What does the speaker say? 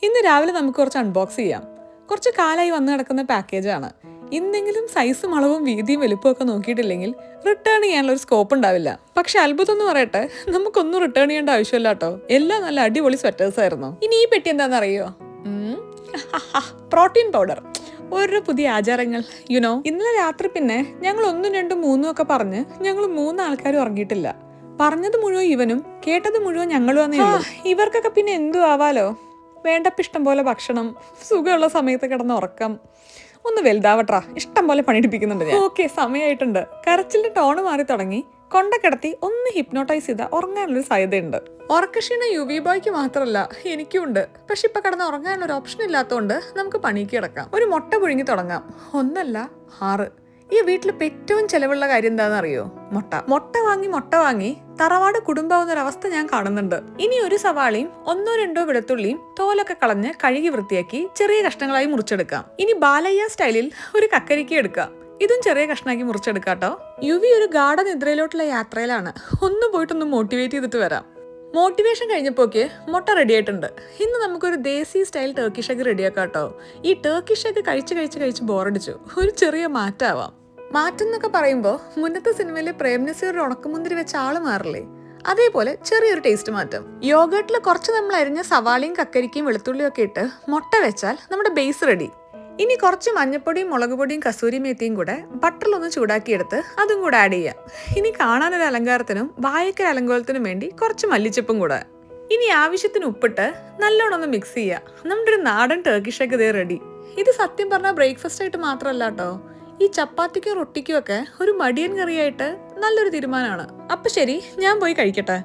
ഇന്ന് രാവിലെ നമുക്ക് കുറച്ച് അൺബോക്സ് ചെയ്യാം. കുറച്ച് കാലമായി വന്നു കിടക്കുന്ന പാക്കേജാണ്. ഇന്നെങ്കിലും സൈസും അളവും വീതിയും വലുപ്പവും ഒക്കെ നോക്കിയിട്ടില്ലെങ്കിൽ റിട്ടേൺ ചെയ്യാനുള്ള ഒരു സ്കോപ്പ് ഉണ്ടാവില്ല. പക്ഷെ അത്ഭുതം എന്ന് പറയട്ടെ, നമുക്കൊന്നും റിട്ടേൺ ചെയ്യേണ്ട ആവശ്യമില്ല കേട്ടോ. എല്ലാം നല്ല അടിപൊളി സ്വെറ്റേഴ്സ് ആയിരുന്നു. ഇനി ഈ പെട്ടി എന്താണെന്നറിയോ? Protein powder. ഒരു പുതിയ ആചാരങ്ങൾ യുനോ. ഇന്നലെ രാത്രി പിന്നെ ഞങ്ങൾ 1, 2, 3 ഒക്കെ പറഞ്ഞ് ഞങ്ങൾ 3 ആൾക്കാരും ഉറങ്ങിയിട്ടില്ല. പറഞ്ഞത് മുഴുവൻ ഇവനും കേട്ടത് മുഴുവൻ ഞങ്ങളും ആന്നേ ഉള്ളൂ. ഇവർക്കൊക്കെ പിന്നെ എന്തു ആവാലോ. വേണ്ടപ്പിഷ്ടം പോലെ ഭക്ഷണം, സുഖമുള്ള സമയത്ത് കിടന്ന് ഉറക്കം. ഒന്ന് വലുതാവട്രാ, ഇഷ്ടം പോലെ പണിയെടുപ്പിക്കുന്നുണ്ട് ഞാൻ. ഓക്കെ, സമയമായിട്ടുണ്ട്. കരച്ചിലിന്റെ ടോണ് മാറി തുടങ്ങി. കൊണ്ടക്കിടത്തി ഒന്ന് ഹിപ്നോട്ടൈസ് ചെയ്താൽ ഉറങ്ങാനുള്ളൊരു സാധ്യതയുണ്ട്. ഉറക്കക്ഷീണ യുവി ബോയ്ക്ക് മാത്രമല്ല, എനിക്കും ഉണ്ട്. പക്ഷെ ഇപ്പൊ കിടന്ന് ഉറങ്ങാനുള്ള ഒരു ഓപ്ഷൻ ഇല്ലാത്തതുകൊണ്ട് നമുക്ക് പണിക്ക് കിടക്കാം. ഒരു മുട്ട പുഴുങ്ങി തുടങ്ങാം. 1 അല്ല 6. ഈ വീട്ടിൽ ഏറ്റവും ചെലവുള്ള കാര്യം എന്താണെന്ന് അറിയോ? മുട്ട വാങ്ങി തറവാട് കുടുംബാവുന്ന ഒരവസ്ഥ ഞാൻ കാണുന്നുണ്ട്. ഇനി ഒരു സവാളയും 1, 2 വെളുത്തുള്ളിയും തോലൊക്കെ കളഞ്ഞ് കഴുകി വൃത്തിയാക്കി ചെറിയ കഷ്ണങ്ങളായി മുറിച്ചെടുക്കാം. ഇനി ബാലയ്യ സ്റ്റൈലിൽ ഒരു കക്കരിക്ക എടുക്കാം. ഇതും ചെറിയ കഷ്ണാക്കി മുറിച്ചെടുക്കാട്ടോ. യുവി ഒരു ഗാഠനിദ്രയിലോട്ടുള്ള യാത്രയിലാണ്. ഒന്ന് പോയിട്ടൊന്ന് മോട്ടിവേറ്റ് ചെയ്തിട്ട് വരാം. മോട്ടിവേഷൻ കഴിഞ്ഞപ്പോക്ക് മുട്ട റെഡി ആയിട്ടുണ്ട്. ഇന്ന് നമുക്കൊരു ദേശീയ സ്റ്റൈൽ ടർക്കിഷ് എഗ് റെഡിയാക്കാം കേട്ടോ. ഈ ടർക്കിഷ് എഗ് കഴിച്ച് ബോറടിച്ചു. ഒരു ചെറിയ മാറ്റാവാം. മാറ്റം എന്നൊക്കെ പറയുമ്പോൾ മുന്നത്തെ സിനിമയിലെ പ്രേംനസീർ ഒരു ഉണക്കമുന്തിരി വെച്ച ആള് മാറില്ലേ, അതേപോലെ ചെറിയൊരു ടേസ്റ്റ് മാറ്റം. യോഗട്ടിൽ കുറച്ച് നമ്മൾ അരിഞ്ഞ സവാളയും കക്കരിക്കയും വെളുത്തുള്ളിയും ഒക്കെ ഇട്ട് മുട്ട വെച്ചാൽ നമ്മുടെ ബേസ് റെഡി. ഇനി കുറച്ച് മഞ്ഞപ്പൊടിയും മുളക് പൊടിയും കസൂരി മേത്തിയും കൂടെ ബട്ടറിലൊന്ന് ചൂടാക്കിയെടുത്ത് അതും കൂടെ ആഡ് ചെയ്യാം. ഇനി കാണാനൊരു അലങ്കാരത്തിനും വായക്കൊരു അലങ്കോലത്തിനും വേണ്ടി കുറച്ച് മല്ലിച്ചപ്പും കൂടെ. ഇനി ആവശ്യത്തിന് ഉപ്പിട്ട് നല്ലോണം ഒന്ന് മിക്സ് ചെയ്യുക. നമ്മുടെ ഒരു നാടൻ ടർക്കിഷ് എഗ് ഇതേ റെഡി. ഇത് സത്യം പറഞ്ഞാൽ ബ്രേക്ക്ഫാസ്റ്റ് ആയിട്ട് മാത്രമല്ല കേട്ടോ, ഈ ചപ്പാത്തിക്കും റൊട്ടിക്കും ഒക്കെ ഒരു മടിയൻ കറിയായിട്ട് നല്ലൊരു തീരുമാനമാണ്. അപ്പൊ ശരി, ഞാൻ പോയി കഴിക്കട്ടെ.